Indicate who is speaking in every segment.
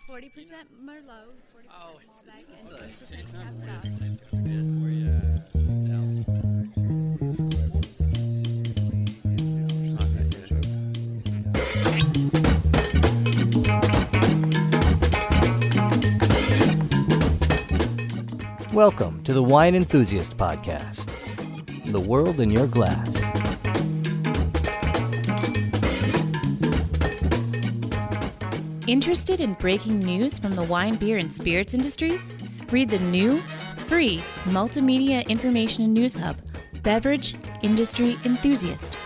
Speaker 1: 40% Merlot, 40%
Speaker 2: Oh,
Speaker 1: Malbec,
Speaker 2: it's
Speaker 1: and 20%
Speaker 2: not
Speaker 1: Cab
Speaker 2: good
Speaker 1: Sauv.
Speaker 2: for you.
Speaker 3: Welcome to the Wine Enthusiast podcast. The world in your glass.
Speaker 4: Interested in breaking news from the wine, beer, and spirits industries? Read the new, free multimedia information and news hub, Beverage Industry Enthusiast.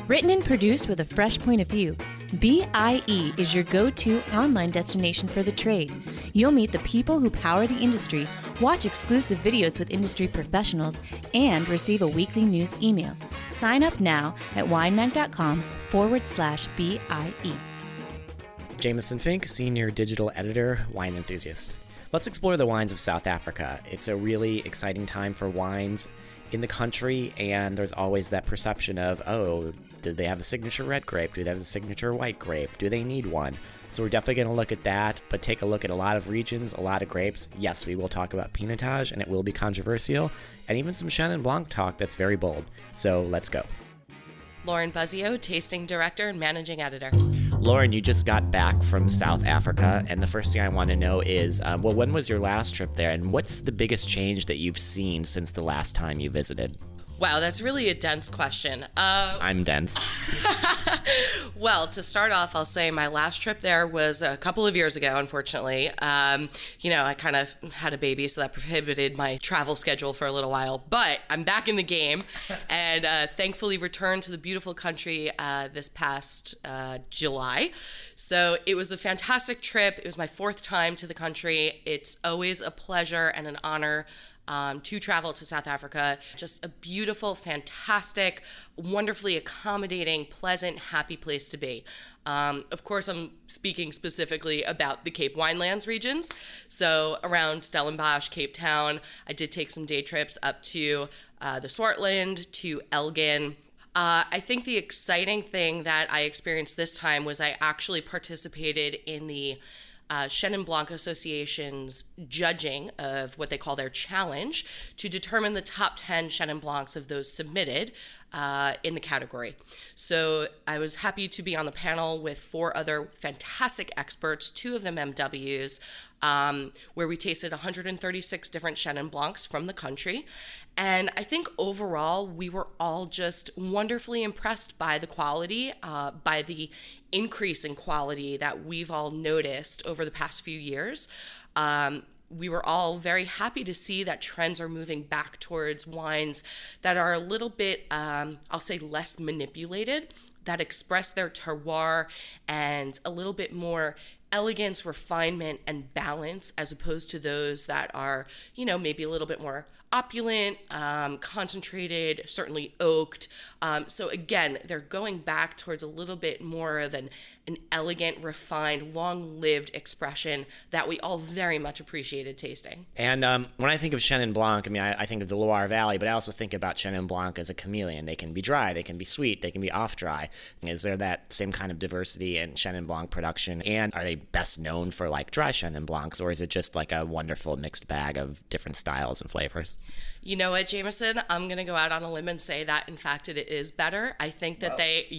Speaker 4: Written and produced with a fresh point of view, BIE is your go-to online destination for the trade. You'll meet the people who power the industry, watch exclusive videos with industry professionals, and receive a weekly news email. Sign up now at winemag.com/BIE.
Speaker 5: Jameson Fink, Senior Digital Editor, Wine Enthusiast. Let's explore the wines of South Africa. It's a really exciting time for wines in the country, and there's always that perception of, oh, do they have a signature red grape? Do they have a signature white grape? Do they need one? So we're definitely going to look at that, but take a look at a lot of regions, a lot of grapes. Yes, we will talk about Pinotage, and it will be controversial, and even some Chenin Blanc talk that's very bold. So let's go.
Speaker 6: Lauren Buzzeo, Tasting Director and Managing Editor.
Speaker 5: Lauren, you just got back from South Africa, and the first thing I want to know is, when was your last trip there, and what's the biggest change that you've seen since the last time you visited?
Speaker 6: Wow, that's really a dense question.
Speaker 5: I'm dense.
Speaker 6: Well, to start off, I'll say my last trip there was a couple of years ago, unfortunately. I kind of had a baby, so that prohibited my travel schedule for a little while. But I'm back in the game and thankfully returned to the beautiful country this past July. So it was a fantastic trip. It was my fourth time to the country. It's always a pleasure and an honor to travel to South Africa. Just a beautiful, fantastic, wonderfully accommodating, pleasant, happy place to be. Of course, I'm speaking specifically about the Cape Winelands regions. So around Stellenbosch, Cape Town, I did take some day trips up to the Swartland, to Elgin. I think the exciting thing that I experienced this time was I actually participated in the Chenin Blanc Association's judging of what they call their challenge to determine the top 10 Chenin Blancs of those submitted in the category. So I was happy to be on the panel with 4 other fantastic experts, 2 of them MWs, where we tasted 136 different Chenin Blancs from the country. And I think overall, we were all just wonderfully impressed by the quality, by the increase in quality that we've all noticed over the past few years. We were all very happy to see that trends are moving back towards wines that are a little bit, I'll say, less manipulated, that express their terroir and a little bit more elegance, refinement, and balance, as opposed to those that are, maybe a little bit more opulent, concentrated, certainly oaked. So again, they're going back towards a little bit more of an elegant, refined, long-lived expression that we all very much appreciated tasting.
Speaker 5: And when I think of Chenin Blanc, I think of the Loire Valley, but I also think about Chenin Blanc as a chameleon. They can be dry, they can be sweet, they can be off-dry. Is there that same kind of diversity in Chenin Blanc production? And are they best known for dry Chenin Blancs, or is it just a wonderful mixed bag of different styles and flavors?
Speaker 6: You know what, Jameson? I'm going to go out on a limb and say that, in fact, it is better. I think that I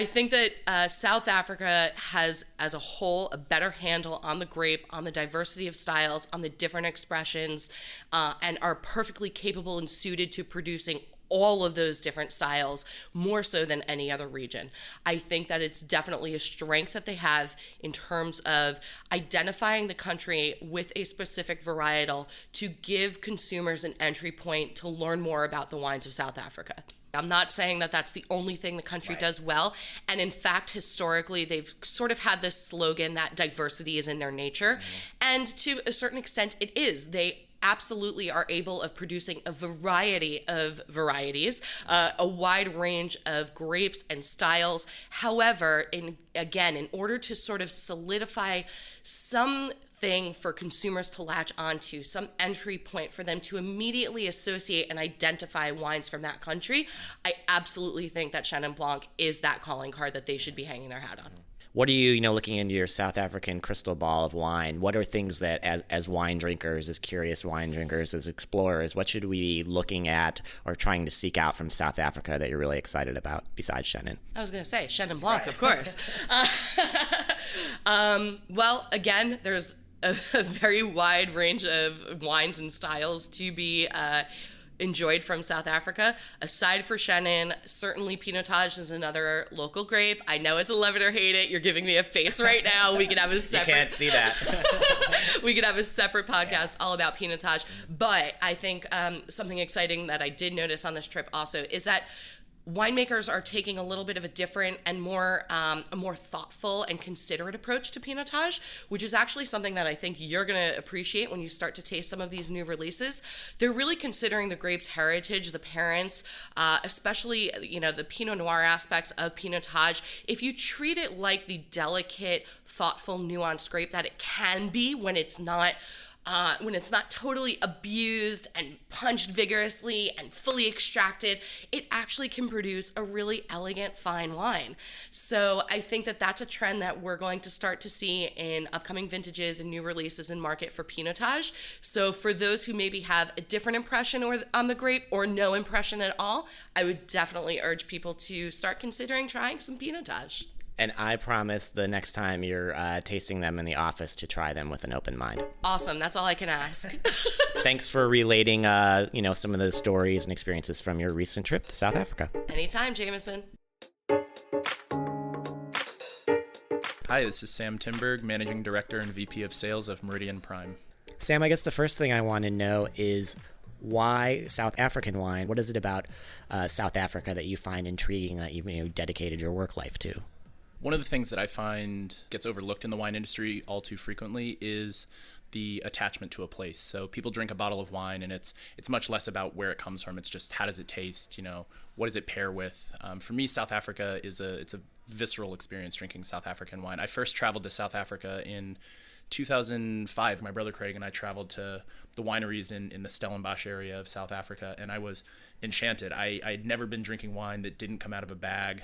Speaker 6: think that South Africa has, as a whole, a better handle on the grape, on the diversity of styles, on the different expressions, and are perfectly capable and suited to producing all of those different styles, more so than any other region. I think that it's definitely a strength that they have in terms of identifying the country with a specific varietal to give consumers an entry point to learn more about the wines of South Africa. I'm not saying that that's the only thing the country does well. And in fact, historically, they've sort of had this slogan that diversity is in their nature. And to a certain extent, it is. They absolutely are able of producing a variety of varieties, a wide range of grapes and styles. However, in order to sort of solidify something for consumers to latch onto, some entry point for them to immediately associate and identify wines from that country, I absolutely think that Chenin Blanc is that calling card that they should be hanging their hat on.
Speaker 5: What are you, looking into your South African crystal ball of wine? What are things that, as wine drinkers, as curious wine drinkers, as explorers, what should we be looking at or trying to seek out from South Africa that you're really excited about besides Chenin?
Speaker 6: I was going to say Chenin Blanc, of course. Well, again, there's a very wide range of wines and styles to be enjoyed from South Africa. Aside for Chenin, certainly Pinotage is another local grape. I know it's a love it or hate it. You're giving me a face right now. We could have a separate...
Speaker 5: You can't see that.
Speaker 6: We could have a separate podcast all about Pinotage. But I think something exciting that I did notice on this trip also is that winemakers are taking a little bit of a different and a more thoughtful and considerate approach to Pinotage, which is actually something that I think you're going to appreciate when you start to taste some of these new releases. They're really considering the grape's heritage, the parents, especially, the Pinot Noir aspects of Pinotage. If you treat it like the delicate, thoughtful, nuanced grape that it can be when it's not totally abused and punched vigorously and fully extracted, it actually can produce a really elegant, fine wine. So I think that that's a trend that we're going to start to see in upcoming vintages and new releases in market for Pinotage. So for those who maybe have a different impression on the grape or no impression at all, I would definitely urge people to start considering trying some Pinotage.
Speaker 5: And I promise the next time you're tasting them in the office to try them with an open mind.
Speaker 6: Awesome. That's all I can ask.
Speaker 5: Thanks for relating, some of the stories and experiences from your recent trip to South Africa.
Speaker 6: Anytime, Jameson.
Speaker 2: Hi, this is Sam Timberg, Managing Director and VP of Sales of Meridian Prime.
Speaker 5: Sam, I guess the first thing I want to know is why South African wine? What is it about South Africa that you find intriguing that you've dedicated your work life to?
Speaker 2: One of the things that I find gets overlooked in the wine industry all too frequently is the attachment to a place. So people drink a bottle of wine and it's much less about where it comes from. It's just how does it taste, what does it pair with? For me, South Africa it's a visceral experience drinking South African wine. I first traveled to South Africa in 2005. My brother Craig and I traveled to the wineries in the Stellenbosch area of South Africa, and I was enchanted. I'd never been drinking wine that didn't come out of a bag.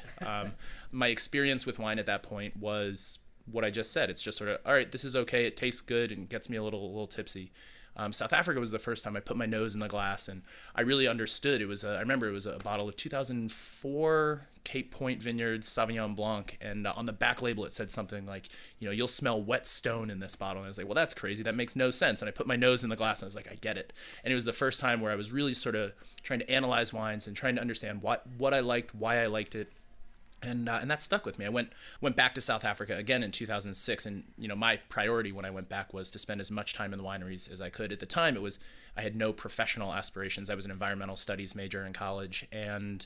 Speaker 2: My experience with wine at that point was what I just said. It's just sort of, all right, this is okay. It tastes good and gets me a little tipsy. South Africa was the first time I put my nose in the glass and I really understood. I remember it was a bottle of 2004 Cape Point Vineyards Sauvignon Blanc, and on the back label it said something like, you'll smell wet stone in this bottle. And I was like, well, that's crazy. That makes no sense. And I put my nose in the glass and I was like, I get it. And it was the first time where I was really sort of trying to analyze wines and trying to understand what I liked, why I liked it. And that stuck with me. I went back to South Africa again in 2006, and my priority when I went back was to spend as much time in the wineries as I could. At the time, I had no professional aspirations. I was an environmental studies major in college, and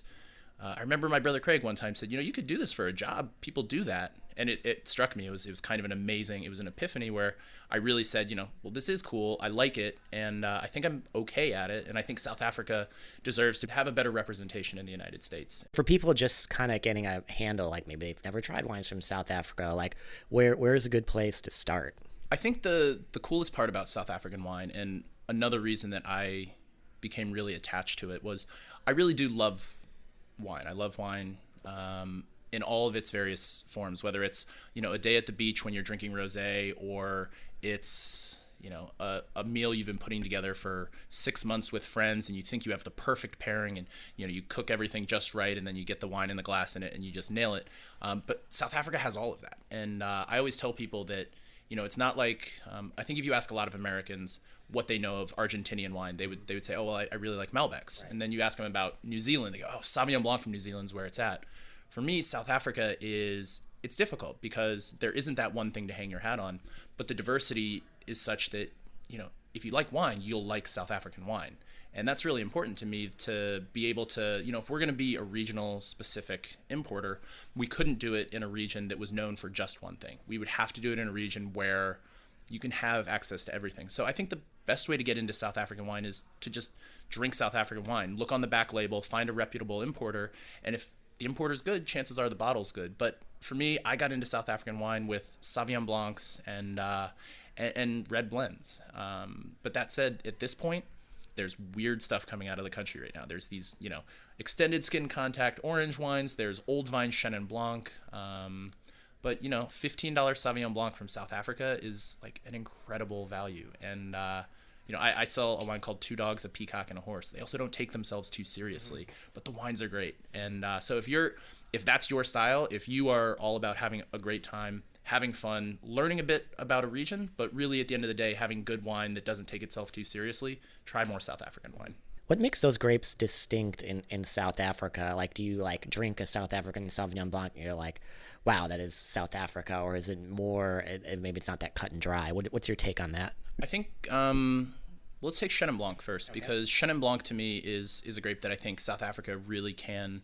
Speaker 2: I remember my brother Craig one time said, you could do this for a job. People do that. And it struck me. It was kind of it was an epiphany where I really said, well, this is cool. I like it. And I think I'm okay at it. And I think South Africa deserves to have a better representation in the United States.
Speaker 5: For people just kind of getting a handle, like maybe they've never tried wines from South Africa, like where is a good place to start?
Speaker 2: I think the coolest part about South African wine, and another reason that I became really attached to it, was I really do love wine. I love wine in all of its various forms, whether it's, a day at the beach when you're drinking rosé, or it's, a meal you've been putting together for 6 months with friends and you think you have the perfect pairing and, you cook everything just right and then you get the wine in the glass in it and you just nail it. But South Africa has all of that. And I always tell people that, it's not like, I think if you ask a lot of Americans what they know of Argentinian wine, they would say, oh, well, I really like Malbecs. Right. And then you ask them about New Zealand, they go, oh, Sauvignon Blanc from New Zealand's where it's at. For me, South Africa it's difficult because there isn't that one thing to hang your hat on, but the diversity is such that, if you like wine, you'll like South African wine. And that's really important to me to be able to, if we're going to be a regional specific importer, we couldn't do it in a region that was known for just one thing. We would have to do it in a region where you can have access to everything. So I think the best way to get into South African wine is to just drink South African wine, look on the back label, find a reputable importer, and if the importer's good, chances are the bottle's good. But for me, I got into South African wine with Sauvignon Blancs and red blends. But that said, at this point, there's weird stuff coming out of the country right now. There's these, extended skin contact orange wines. There's old vine Chenin Blanc. But, $15 Sauvignon Blanc from South Africa is like an incredible value. And, I sell a wine called Two Dogs, a Peacock, and a Horse. They also don't take themselves too seriously, but the wines are great. And so if that's your style, if you are all about having a great time, having fun, learning a bit about a region, but really at the end of the day, having good wine that doesn't take itself too seriously, try more South African wine.
Speaker 5: What makes those grapes distinct in South Africa? Like, do you drink a South African Sauvignon Blanc and you're like, wow, that is South Africa? Or is it more, maybe it's not that cut and dry? What's your take on that?
Speaker 2: I think, let's take Chenin Blanc first, because Chenin Blanc to me is a grape that I think South Africa really can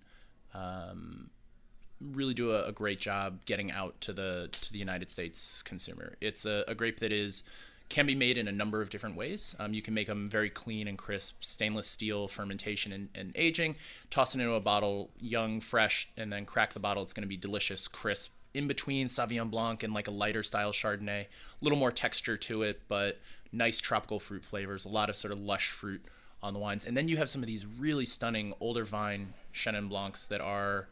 Speaker 2: really do a great job getting out to the United States consumer. It's a grape that can be made in a number of different ways. You can make them very clean and crisp, stainless steel fermentation and aging, toss it into a bottle, young, fresh, and then crack the bottle. It's going to be delicious, crisp, in between Sauvignon Blanc and like a lighter style Chardonnay. A little more texture to it, but nice tropical fruit flavors, a lot of sort of lush fruit on the wines. And then you have some of these really stunning older vine Chenin Blancs that are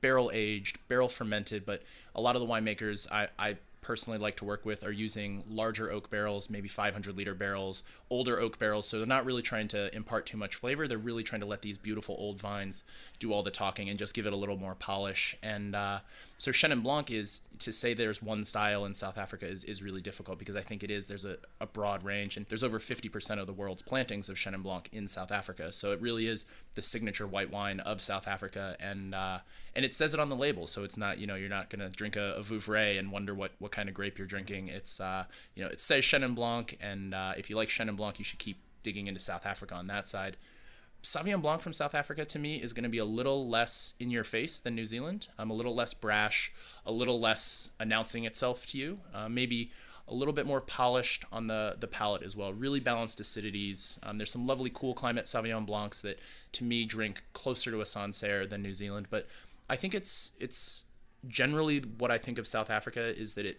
Speaker 2: barrel aged, barrel fermented, but a lot of the winemakers I personally like to work with are using larger oak barrels, maybe 500-liter barrels, older oak barrels. So they're not really trying to impart too much flavor. They're really trying to let these beautiful old vines do all the talking and just give it a little more polish. And so Chenin Blanc to say there's one style in South Africa is really difficult, because I think there's a broad range, and there's over 50% of the world's plantings of Chenin Blanc in South Africa. So it really is the signature white wine of South Africa, and it says it on the label. So it's not, you're not going to drink a Vouvray and wonder what kind of grape you're drinking. It's, it says Chenin Blanc, and if you like Chenin Blanc, you should keep digging into South Africa on that side. Sauvignon Blanc from South Africa, to me, is going to be a little less in your face than New Zealand. A little less brash, a little less announcing itself to you. Maybe a little bit more polished on the palate as well. Really balanced acidities. There's some lovely cool climate Sauvignon Blancs that, to me, drink closer to a Sancerre than New Zealand. But I think it's generally what I think of South Africa is that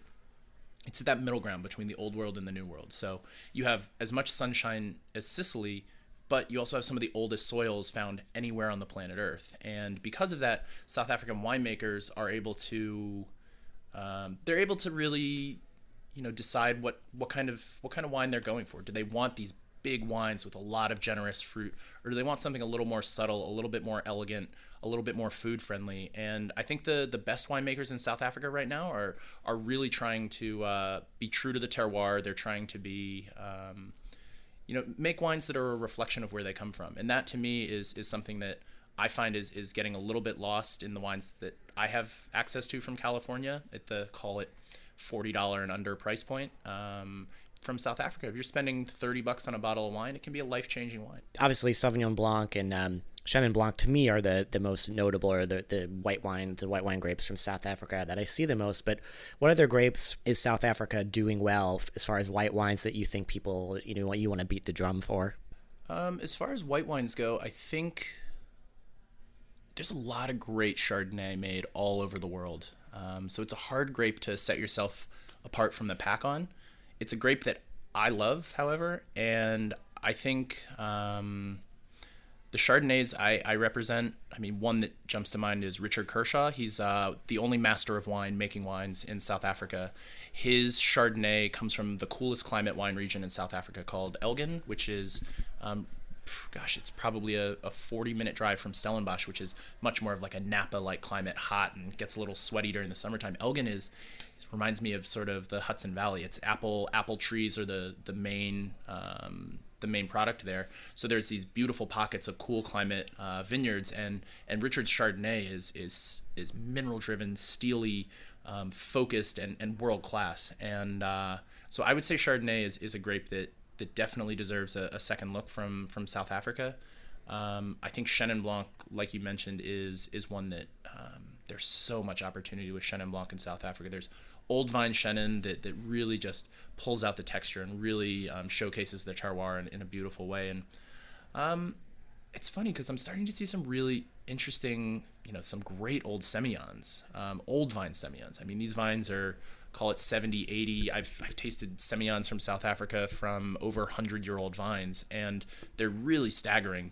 Speaker 2: it's that middle ground between the old world and the new world. So you have as much sunshine as Sicily, but you also have some of the oldest soils found anywhere on the planet Earth. And because of that, South African winemakers are able to really, decide what kind of wine they're going for. Do they want these big wines with a lot of generous fruit, or do they want something a little more subtle, a little bit more elegant, a little bit more food friendly? And I think the best winemakers in South Africa right now are really trying to be true to the terroir. They're trying to be make wines that are a reflection of where they come from. And that, to me, is something that I find is getting a little bit lost in the wines that I have access to from California at the, call it, $40 and under price point. From South Africa, if you're spending $30 on a bottle of wine, it can be a life-changing wine.
Speaker 5: Obviously, Sauvignon Blanc and Chenin Blanc, to me, are the most notable, or the white wine grapes from South Africa that I see the most. But what other grapes is South Africa doing well as far as white wines that you think people, you want to beat the drum for?
Speaker 2: As far as white wines go, I think there's a lot of great Chardonnay made all over the world. So it's a hard grape to set yourself apart from the pack on. It's a grape that I love, however, and I think the Chardonnays I represent, one that jumps to mind is Richard Kershaw. He's the only master of wine making wines in South Africa. His Chardonnay comes from the coolest climate wine region in South Africa called Elgin, which is, it's probably a 40-minute drive from Stellenbosch, which is much more of like a Napa-like climate, hot and gets a little sweaty during the summertime. Elgin reminds me of sort of the Hudson Valley. It's apple trees are the main product there. So there's these beautiful pockets of cool climate vineyards, and Richard's Chardonnay is mineral driven, steely, focused, and world class. And so I would say Chardonnay is a grape that definitely deserves a second look from South Africa. I think Chenin Blanc, like you mentioned, is one that there's so much opportunity with Chenin Blanc in South Africa. There's old vine Chenin that really just pulls out the texture and really showcases the terroir in a beautiful way. And it's funny because I'm starting to see some really interesting, some great old Semillons, old vine Semillons. These vines are, call it 70, 80. I've tasted Semillons from South Africa from over 100-year-old vines, and they're really staggering.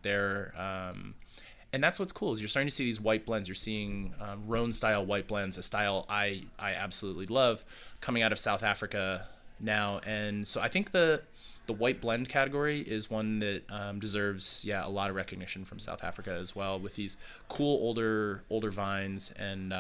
Speaker 2: And that's what's cool is you're starting to see these white blends. You're seeing Rhone style white blends, a style I absolutely love, coming out of South Africa now. And so I think the white blend category is one that deserves a lot of recognition from South Africa as well, with these cool older vines and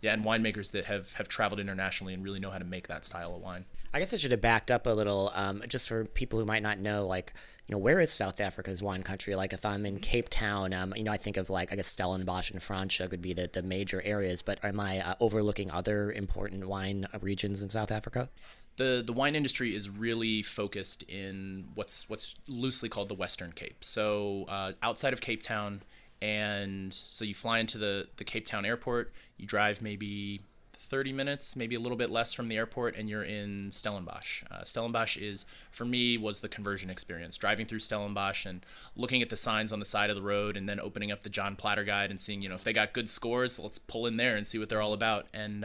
Speaker 2: and winemakers that have traveled internationally and really know how to make that style of wine.
Speaker 5: I guess I should have backed up a little, just for people who might not know, like, where is South Africa's wine country? Like, if I'm in Cape Town, I think of, like, I guess Stellenbosch and Franschhoek would be the major areas, but am I overlooking other important wine regions in South Africa?
Speaker 2: The wine industry is really focused in what's loosely called the Western Cape. So outside of Cape Town, and so you fly into the Cape Town airport, you drive maybe 30 minutes, maybe a little bit less from the airport, and you're in Stellenbosch. Stellenbosch was the conversion experience, driving through Stellenbosch and looking at the signs on the side of the road, and then opening up the John Platter Guide and seeing, if they got good scores, let's pull in there and see what they're all about. And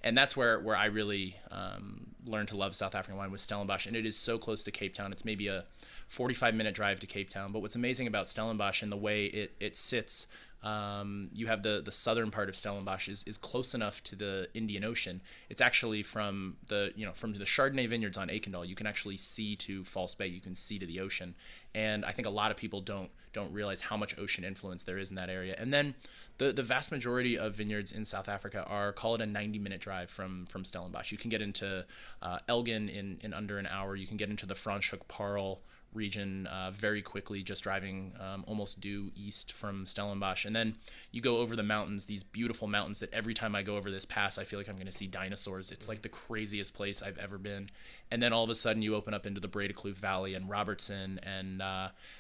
Speaker 2: that's where I really learned to love South African wine, was Stellenbosch, and it is so close to Cape Town. It's maybe a 45-minute drive to Cape Town. But what's amazing about Stellenbosch and the way it sits, you have the southern part of Stellenbosch is close enough to the Indian Ocean. It's actually from the Chardonnay vineyards on Aikendal, you can actually see to False Bay. You can see to the ocean, and I think a lot of people don't realize how much ocean influence there is in that area. And then the vast majority of vineyards in South Africa are, call it a 90-minute drive from Stellenbosch. You can get into Elgin in under an hour. You can get into the Franschhoek Paarl region very quickly, just driving almost due east from Stellenbosch. And then you go over the mountains, these beautiful mountains that every time I go over this pass, I feel like I'm going to see dinosaurs. It's like the craziest place I've ever been. And then all of a sudden you open up into the Bredekloof Valley and Robertson, and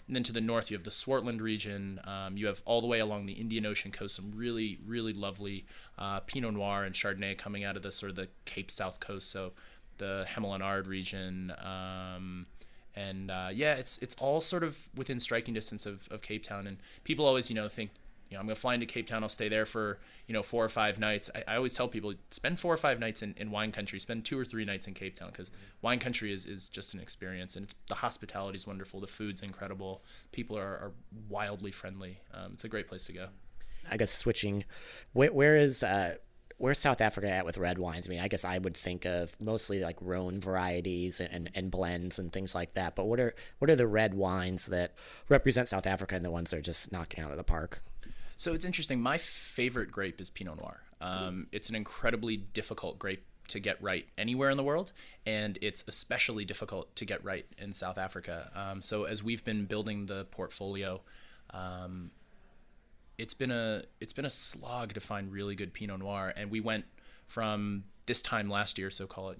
Speaker 2: then to the north you have the Swartland region. You have all the way along the Indian Ocean coast some really, really lovely Pinot Noir and Chardonnay coming out of the sort of the Cape South coast, so the Hemel-Ard region. It's all sort of within striking distance of Cape Town, and people always think I'm gonna fly into Cape Town, I'll stay there for 4 or 5 nights. I always tell people, spend 4 or 5 nights in wine country, spend 2 or 3 nights in Cape Town, because wine country is just an experience, and the hospitality is wonderful, the food's incredible, people are wildly friendly. It's a great place to go.
Speaker 5: I guess switching, where's South Africa at with red wines? I mean, I guess I would think of mostly like Rhone varieties and blends and things like that. But what are the red wines that represent South Africa and the ones that are just knocking out of the park?
Speaker 2: So it's interesting. My favorite grape is Pinot Noir. It's an incredibly difficult grape to get right anywhere in the world, and it's especially difficult to get right in South Africa. So as we've been building the portfolio, it's been a slog to find really good Pinot Noir, and we went from this time last year, so call it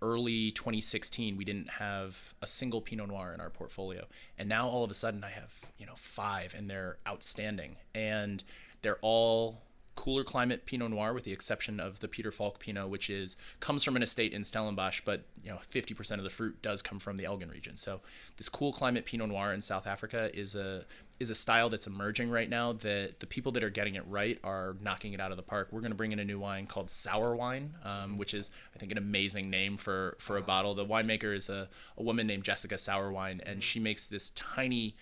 Speaker 2: early 2016, we didn't have a single Pinot Noir in our portfolio, and now all of a sudden I have 5, and they're outstanding, and they're all cooler climate Pinot Noir, with the exception of the Peter Falk Pinot, which comes from an estate in Stellenbosch, but 50% of the fruit does come from the Elgin region. So this cool climate Pinot Noir in South Africa is a style that's emerging right now, that the people that are getting it right are knocking it out of the park. We're going to bring in a new wine called Sour Wine, which is, I think, an amazing name for a bottle. The winemaker is a woman named Jessica Sour Wine, and she makes this tiny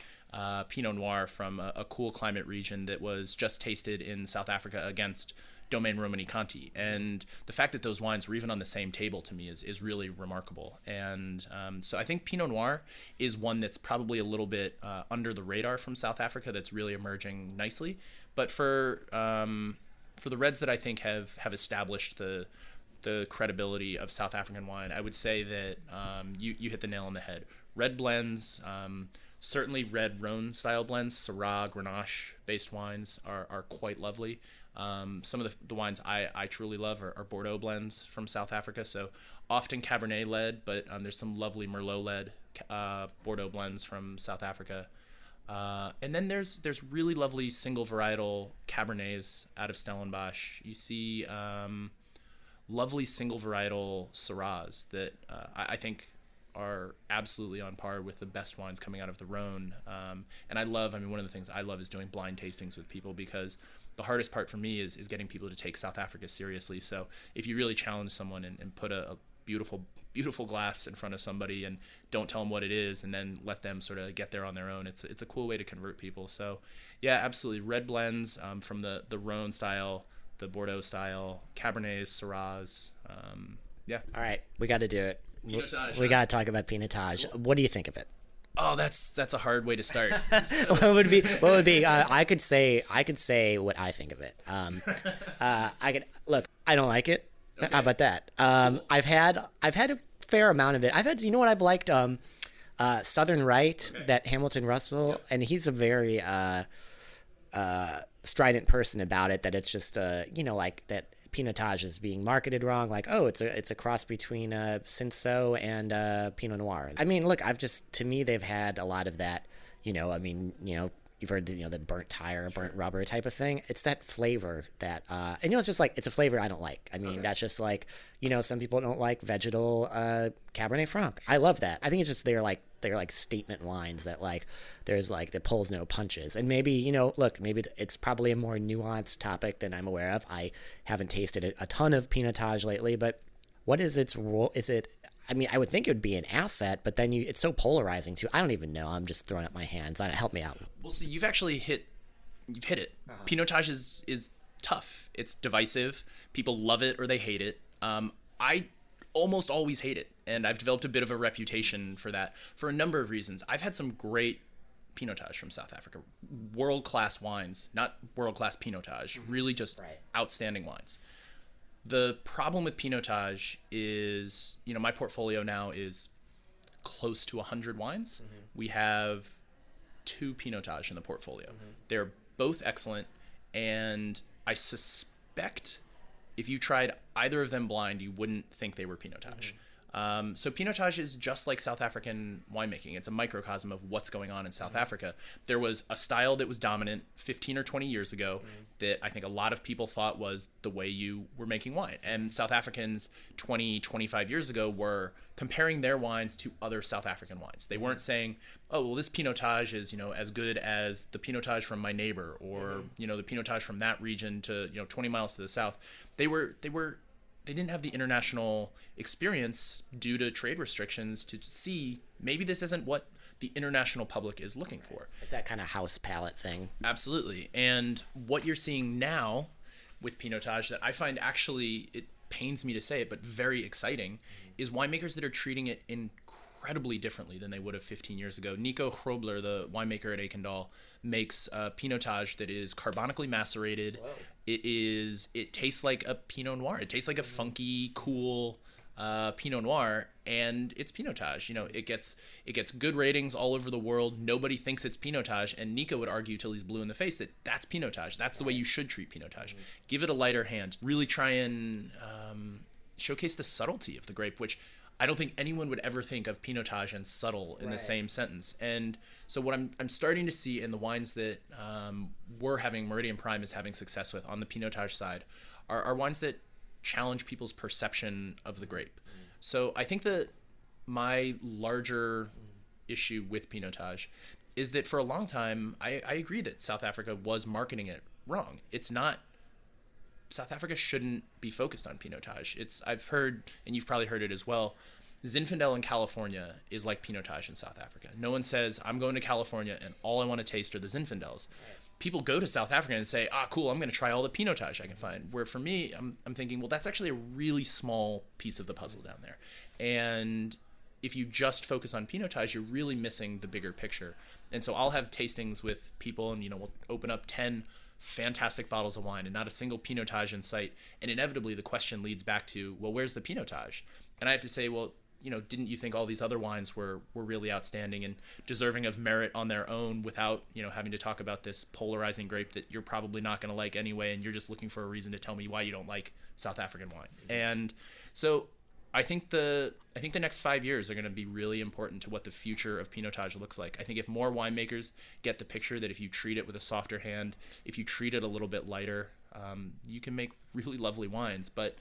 Speaker 2: Pinot Noir from a cool climate region that was just tasted in South Africa against Domaine Romani Conti. And the fact that those wines were even on the same table to me is really remarkable. And so I think Pinot Noir is one that's probably a little bit under the radar from South Africa, that's really emerging nicely. But for the reds that I think have established the credibility of South African wine, I would say that you hit the nail on the head. Red blends, certainly red Rhone style blends, Syrah, Grenache based wines are quite lovely. Some of the wines I truly love are Bordeaux blends from South Africa, so often Cabernet led, but there's some lovely Merlot led Bordeaux blends from South Africa. And then there's really lovely single varietal Cabernets out of Stellenbosch. You see lovely single varietal Syrahs that I think are absolutely on par with the best wines coming out of the Rhone. And one of the things I love is doing blind tastings with people, because the hardest part for me is getting people to take South Africa seriously. So if you really challenge someone and put a beautiful glass in front of somebody and don't tell them what it is, and then let them sort of get there on their own. It's a cool way to convert people. So yeah, absolutely. Red blends from the Rhone style, the Bordeaux style, Cabernets, Syrahs. Yeah.
Speaker 5: All right, we got to do it.
Speaker 2: Pinotage,
Speaker 5: We got to talk about Pinotage. What do you think of it?
Speaker 2: Oh, that's a hard way to start.
Speaker 5: What would be? I could say what I think of it. I don't like it. Okay. How about that? I've had a fair amount of it. You know what I've liked? Southern Right, okay. That Hamilton Russell, yep. And he's a very strident person about it. That it's just like that. Pinotage is being marketed wrong, like, oh, it's a cross between Cinsault and Pinot Noir. I mean, look, to me they've had a lot of that, you've heard the burnt tire, burnt rubber type of thing. It's that flavor that and it's just like, it's a flavor I don't like. I mean, okay. That's just like, some people don't like vegetal Cabernet Franc. I love that. I think it's just they're like statement wines that that pulls no punches. And maybe, maybe it's probably a more nuanced topic than I'm aware of. I haven't tasted a ton of Pinotage lately, but what is its role? I mean, I would think it would be an asset, but then it's so polarizing too. I don't even know. I'm just throwing up my hands. Help me out.
Speaker 2: Well, see, you've hit it. Uh-huh. Pinotage is tough. It's divisive. People love it or they hate it. I almost always hate it, and I've developed a bit of a reputation for that for a number of reasons. I've had some great Pinotage from South Africa, world-class wines, not world-class Pinotage, really just outstanding wines. The problem with Pinotage is, my portfolio now is close to 100 wines. Mm-hmm. We have 2 Pinotage in the portfolio. Mm-hmm. They're both excellent, and I suspect if you tried either of them blind, you wouldn't think they were Pinotage. Mm-hmm. So Pinotage is just like South African winemaking. It's a microcosm of what's going on in South Africa. There was a style that was dominant 15 or 20 years ago that I think a lot of people thought was the way you were making wine. And South Africans 20, 25 years ago were comparing their wines to other South African wines. They weren't saying, oh, well, this Pinotage is, as good as the Pinotage from my neighbor, or, the Pinotage from that region to, 20 miles to the south. They didn't have the international experience due to trade restrictions to see maybe this isn't what the international public is looking for.
Speaker 5: It's that kind of house palate thing.
Speaker 2: Absolutely. And what you're seeing now with Pinotage that I find actually, it pains me to say it, but very exciting, is winemakers that are treating it incredibly differently than they would have 15 years ago. Nico Grobler, the winemaker at Eikendal, makes a Pinotage that is carbonically macerated. Whoa. It tastes like a Pinot Noir. It tastes like a funky, cool Pinot Noir, and it's Pinotage. It gets good ratings all over the world. Nobody thinks it's Pinotage, and Nico would argue till he's blue in the face that that's Pinotage. That's the way you should treat Pinotage. Give it a lighter hand. Really try and showcase the subtlety of the grape, which I don't think anyone would ever think of Pinotage and subtle in the same sentence. And so what I'm starting to see in the wines that Meridian Prime is having success with on the Pinotage side are wines that challenge people's perception of the grape. So I think that my larger issue with Pinotage is that for a long time, I agree that South Africa was marketing it wrong. It's not. South Africa shouldn't be focused on Pinotage. I've heard, and you've probably heard it as well, Zinfandel in California is like Pinotage in South Africa. No one says, I'm going to California and all I want to taste are the Zinfandels. People go to South Africa and say, cool, I'm going to try all the Pinotage I can find. Where for me, I'm thinking, well, that's actually a really small piece of the puzzle down there. And if you just focus on Pinotage, you're really missing the bigger picture. And so I'll have tastings with people and, we'll open up 10 fantastic bottles of wine and not a single Pinotage in sight. And inevitably the question leads back to, well, where's the Pinotage? And I have to say, well, didn't you think all these other wines were really outstanding and deserving of merit on their own without, having to talk about this polarizing grape that you're probably not going to like anyway, and you're just looking for a reason to tell me why you don't like South African wine. And so I think the next 5 years are going to be really important to what the future of Pinotage looks like. I think if more winemakers get the picture that if you treat it with a softer hand, if you treat it a little bit lighter, you can make really lovely wines. But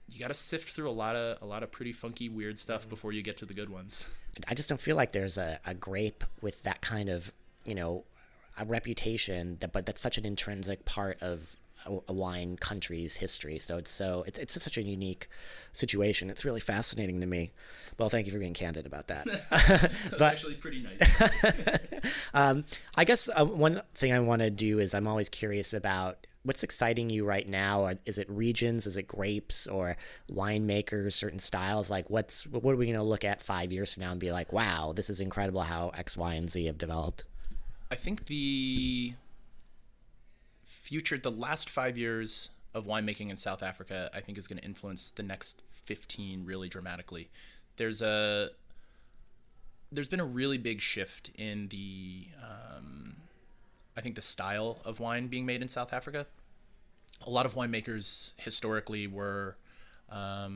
Speaker 2: you got to sift through a lot of pretty funky, weird stuff before you get to the good ones.
Speaker 5: I just don't feel like there's a grape with that kind of, a reputation but that's such an intrinsic part of a wine country's history. So it's such a unique situation. It's really fascinating to me. Well, thank you for being candid about that.
Speaker 2: That's actually pretty nice.
Speaker 5: I guess one thing I want to do is I'm always curious about what's exciting you right now. Is it regions? Is it grapes or winemakers, certain styles? Like what are we going to look at 5 years from now and be like, wow, this is incredible how X, Y, and Z have developed?
Speaker 2: I think the last 5 years of winemaking in South Africa, I think is going to influence the next 15 really dramatically. There's been a really big shift in the, I think the style of wine being made in South Africa. A lot of winemakers historically were, I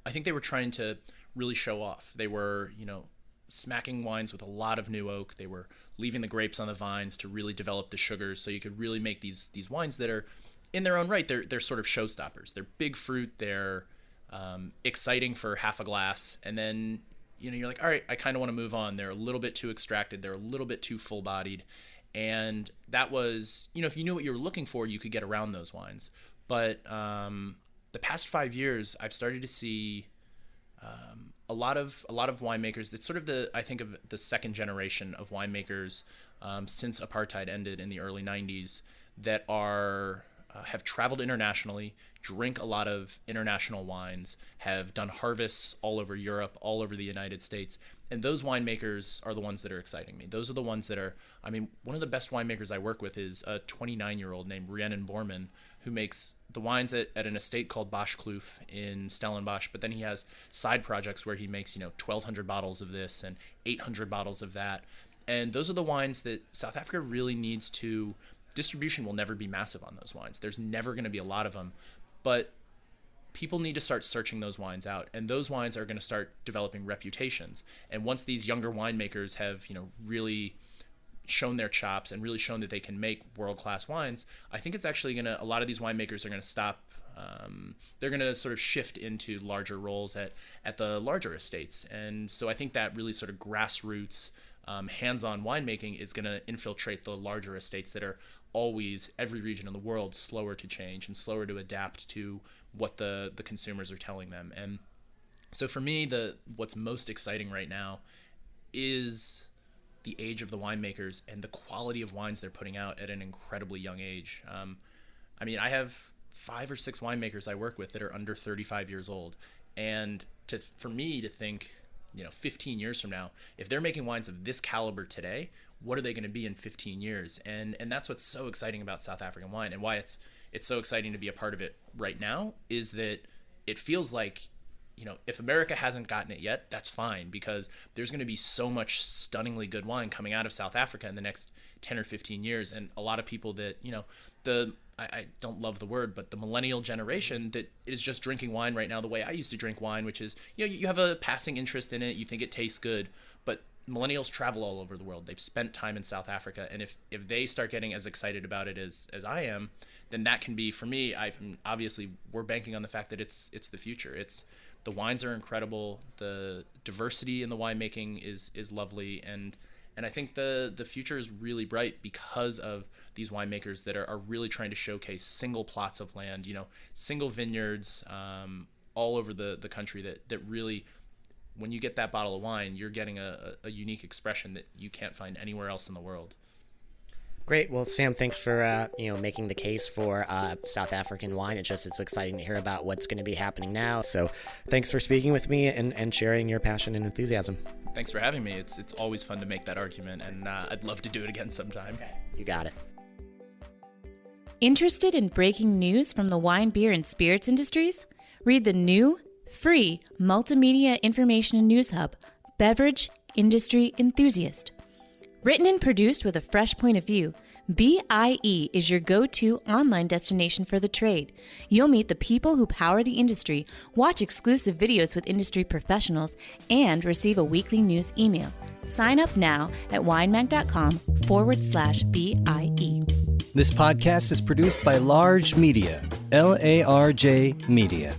Speaker 2: think they were trying to really show off. They were, smacking wines with a lot of new oak. They were leaving the grapes on the vines to really develop the sugars, so you could really make these wines that are, in their own right, they're sort of showstoppers. They're big fruit. They're exciting for half a glass, and then you're like, all right, I kind of want to move on. They're a little bit too extracted. They're a little bit too full-bodied, and that was, if you knew what you were looking for, you could get around those wines. But the past 5 years, I've started to see a lot of winemakers. It's sort of I think of the second generation of winemakers since apartheid ended in the early 90s that have traveled internationally, drink a lot of international wines, have done harvests all over Europe, all over the United States. And those winemakers are the ones that are exciting me. Those are the ones that are, one of the best winemakers I work with is a 29-year-old named Rhiannon Borman, who makes the wines at an estate called Bosch Kloof in Stellenbosch. But then he has side projects where he makes, 1,200 bottles of this and 800 bottles of that. And those are the wines that South Africa really needs to, distribution will never be massive on those wines. There's never going to be a lot of them. But people need to start searching those wines out, and those wines are going to start developing reputations. And once these younger winemakers have, really shown their chops and really shown that they can make world-class wines, I think it's actually a lot of these winemakers are going to stop. They're going to sort of shift into larger roles at the larger estates. And so I think that really sort of grassroots, hands-on winemaking is going to infiltrate the larger estates that are always, every region in the world, slower to change and slower to adapt to what the consumers are telling them. And so for me, what's most exciting right now is the age of the winemakers and the quality of wines they're putting out at an incredibly young age. I have 5 or 6 winemakers I work with that are under 35 years old. And for me to think, 15 years from now, if they're making wines of this caliber today, what are they going to be in 15 years? And that's what's so exciting about South African wine, and why it's so exciting to be a part of it right now, is that it feels like, if America hasn't gotten it yet, that's fine, because there's going to be so much stunningly good wine coming out of South Africa in the next 10 or 15 years. And a lot of people that, I don't love the word, but the millennial generation that is just drinking wine right now the way I used to drink wine, which is, you have a passing interest in it, you think it tastes good, but millennials travel all over the world. They've spent time in South Africa, and if they start getting as excited about it as I am, then that can be, for me, obviously we're banking on the fact that it's the future. The wines are incredible, the diversity in the winemaking is lovely, and I think the future is really bright because of these winemakers that are really trying to showcase single plots of land, single vineyards all over the country that really, when you get that bottle of wine, you're getting a unique expression that you can't find anywhere else in the world.
Speaker 5: Great. Well, Sam, thanks for making the case for South African wine. It's exciting to hear about what's going to be happening now. So thanks for speaking with me and sharing your passion and enthusiasm.
Speaker 2: Thanks for having me. It's always fun to make that argument, and I'd love to do it again sometime.
Speaker 5: You got it.
Speaker 4: Interested in breaking news from the wine, beer, and spirits industries? Read the new, free multimedia information and news hub, Beverage Industry Enthusiast. Written and produced with a fresh point of view, BIE is your go-to online destination for the trade. You'll meet the people who power the industry, watch exclusive videos with industry professionals, and receive a weekly news email. Sign up now at winemag.com/BIE.
Speaker 3: This podcast is produced by Large Media, LARJ Media.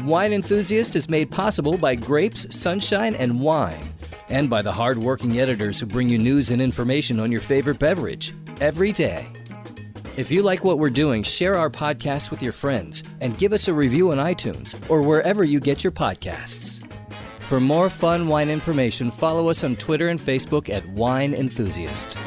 Speaker 3: Wine Enthusiast is made possible by grapes, sunshine, and wine, and by the hard-working editors who bring you news and information on your favorite beverage every day. If you like what we're doing, share our podcast with your friends and give us a review on iTunes or wherever you get your podcasts. For more fun wine information, follow us on Twitter and Facebook at Wine Enthusiast.